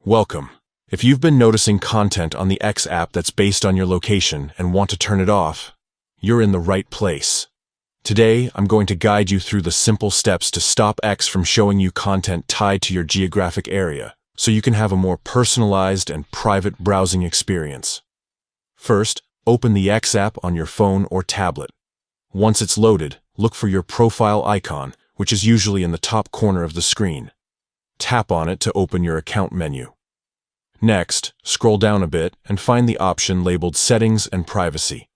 Welcome. If you've been noticing content on the X app that's based on your location and want to turn it off, you're in the right place. Today, I'm going to guide you through the simple steps to stop X from showing you content tied to your geographic area, so you can have a more personalized and private browsing experience. First, open the X app on your phone or tablet. Once it's loaded, look for your profile icon, which is usually in the top corner of the screen. Tap on it to open your account menu. Next, scroll down a bit and find the option labeled Settings and Privacy.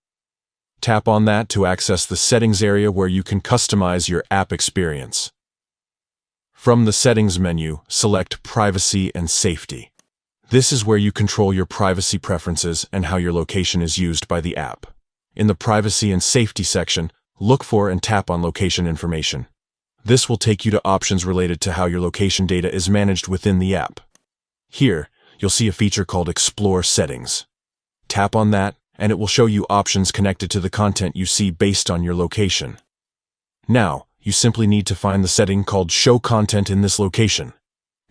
Tap on that to access the settings area where you can customize your app experience. From the Settings menu, select Privacy and Safety. This is where you control your privacy preferences and how your location is used by the app. In the Privacy and Safety section, look for and tap on Location Information. This will take you to options related to how your location data is managed within the app. Here, you'll see a feature called Explore Settings. Tap on that, and it will show you options connected to the content you see based on your location. Now, you simply need to find the setting called Show Content in this location.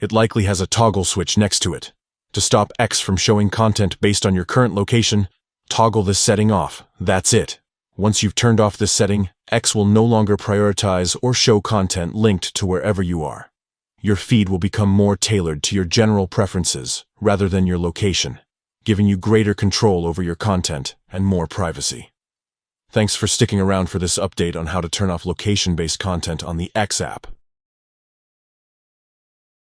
It likely has a toggle switch next to it. To stop X from showing content based on your current location, toggle this setting off. That's it. Once you've turned off this setting, X will no longer prioritize or show content linked to wherever you are. Your feed will become more tailored to your general preferences rather than your location, giving you greater control over your content and more privacy. Thanks for sticking around for this update on how to turn off location-based content on the X app.